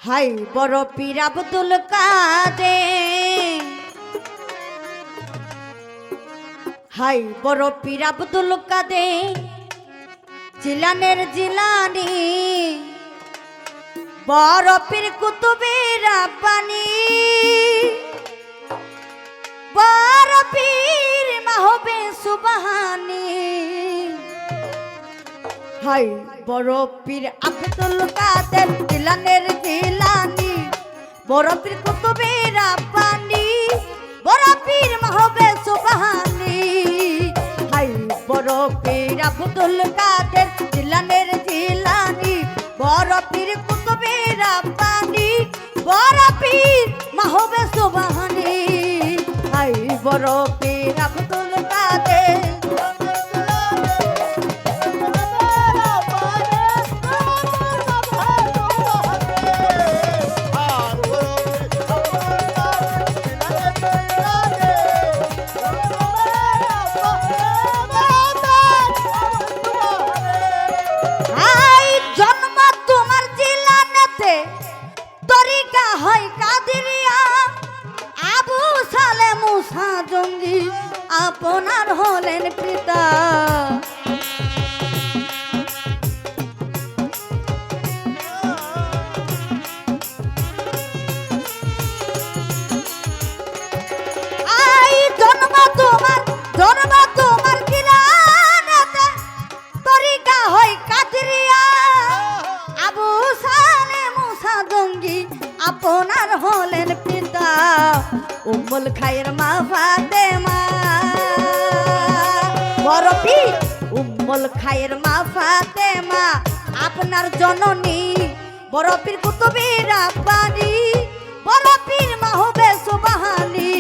High বড় পীর আব্দুল কাদের, high বড় পীর আব্দুল কাদের জিলানের জিলানি, বড় পীর কুতুবে রাব্বানি, বড় পীর মাহবে সুবহানি। হাই বড় পীর আব্দুল কাদের জিলানের জিলানি, বড় পীর কুতুবে রাব্বানি, বড় পীর মাহবে সুবহানি। হাই বড় পীর আব্দুল কাদের জিলানের জিলানি, বড় পীর কুতুবে রাব্বানি, বড় পীর মাহবে সুবহানি। হাই বড় পীর আব্দুল কাদের। আপনার হলেন পিতা, আই জন্ম তোমার কিরানাতে তরিকা হয় কাদরিয়া, আবু সালে মুসা জঙ্গি আপনার হলেন পিতা। উম্মুল খায়ের মা ফাতেমা, বড় পীর উম্মুল খায়ের মা ফাতেমা আপনার জননী, বড় পীর কুতুবে রাব্বানি, বড় পীর মাহবে সুবহানি।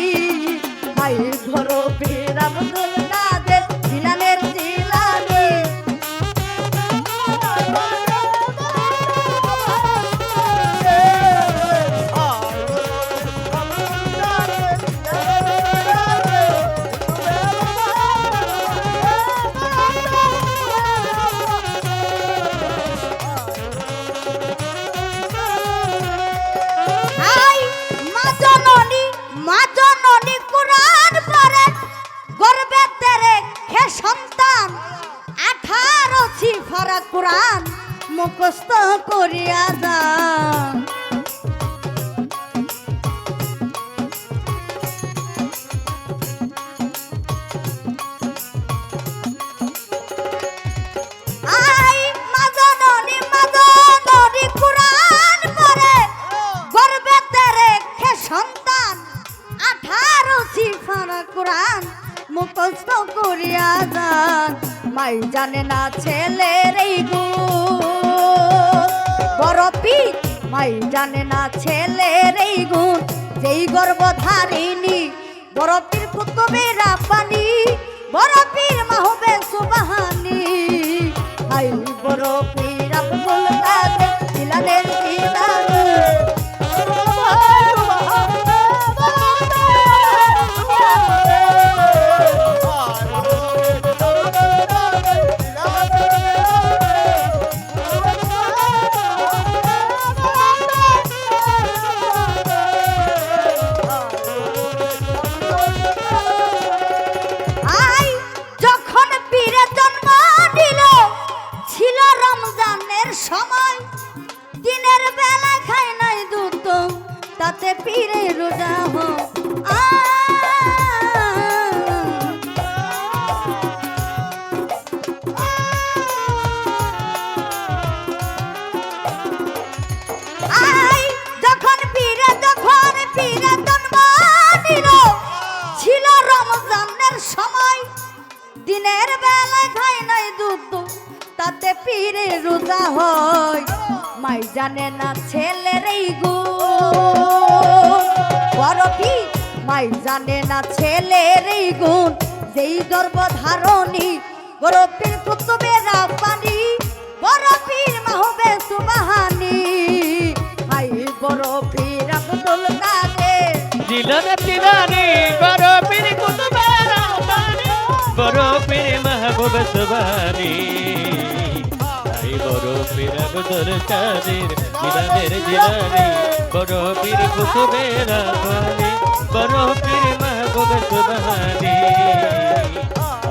হাই বড় পীর আব্দুল কাদের জিলানের জিলানি, কুরআন মুখস্থ করিয়া যান। আই মাজননি কুরআন পড়ে গর্বেতে রেখে সন্তান, 18 সিফারা কুরআন মুখস্থ করিয়া যান। মাই জানে না ছেলের এই গুণ, বড় পীর মাই জানে না ছেলের এই গুণ, যেই গর্ভধারিণী বড় পীর কুতুবে রাব্বানি, বড় পীর মাহবে সুবহানি। হাই বড় পীর আব্দুল কাদের জিলানের জিলানি, তাতে পীরে রোজা হো। যখন পীরে জন্ম নিল, ছিল রমজানের সময়, দিনের বেলায় খায় নাই দুধ, তাতে পীরে রোজা হয়। মাই জানে না ছেলের এই গুণ, বড় পীর মাই জানে না ছেলের এই গুণ, যেই গর্ভধারণী বড় পীর কুতুবে রাব্বানি, বড় পীর মাহবে সুবহানি। হাই বড় পীর আব্দুল কাদের জিলানের জিলানি, বড় পীর কুতুবে রাব্বানি, বড় পীর মাহবে সুবহানি। হাই বড় পীর আব্দুল কাদের জিলানের জিলানি বড় পীর কুতুবে রাব্বানি বড় পীর মাহবুব সুবহানি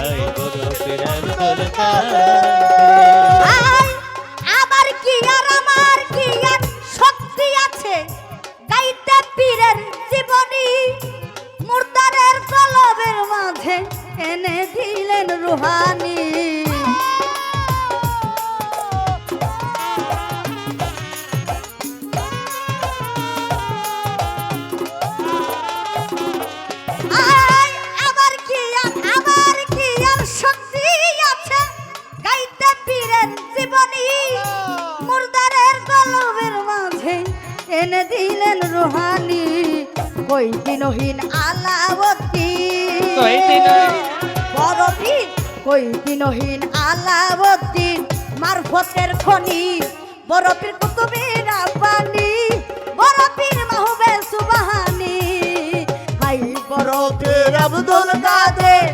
আই বড় পীর আব্দুল কাদের আয়, আবার কি আর আমার কি আর শক্তি আছে গাইতে পীরের জীবনী মুর্দারের কলবের মাঝে এনে দিলেন রুহানি আয়, আবার কি আর শক্তি আছে গাইতে পীরের জীবনী মুর্দারের কলবের মাঝে এনে দিলেন রুহানি কই দিনহীন আলাওয়াতি কই দিন বড় পীর কই দিনহীন আলাওয়াতি মারফতের খনি বড় পীর কুতুবে রাব্বানি বড় পীর মাহবুবে সুবহানি হাই বড় পীর আব্দুল কাদের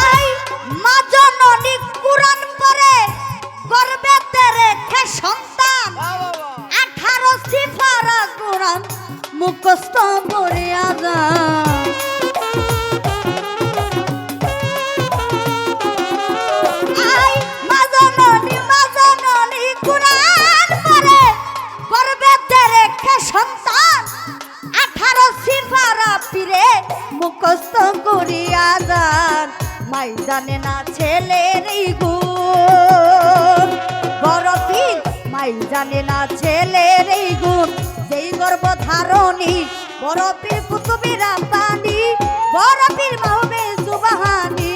আই মা জননী কুরআন পড়ে গর্বেতে রেখে সন্তান 18 সিফারা কুরআন মুখস্থ করে আজান আই মা জননী কুরআন পড়ে গর্বেতে রেখে সন্তান 18 সিফারা পীরে মুখস্থ করিয়া যান মাই জানে না ছেলের এই গুণ বড় পীর মাই জানে না ছেলের এই গুণ যেই গর্ভধারণী বড় পীর কুতুবে রাব্বানি বড় পীর মাহবুবে সুবহানি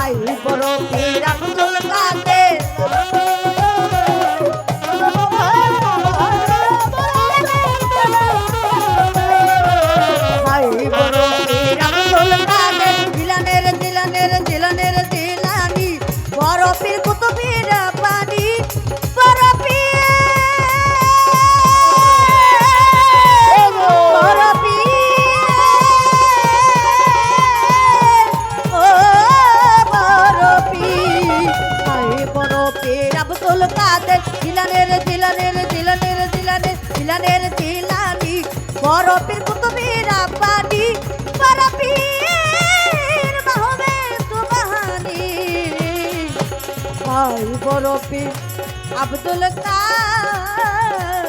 আই বড় পীর আব্দুল কাদের আই বড় পীর আব্দুল কাদের জিলানের জিলানের জিলানের জিলানি বড় পীর কুতুবে রাব্বানি বড় পীর বড় পীর ও বড় পীর আই বড় পীর আব্দুল কাদের জিলানের জিলানের জিলানের জিলানের জিলানের জিলানি বড় পীর কুতুবে রাব্বানি বড় পীর মাহবুবে সুবহানি আই বড় পীর আব্দুল কাদের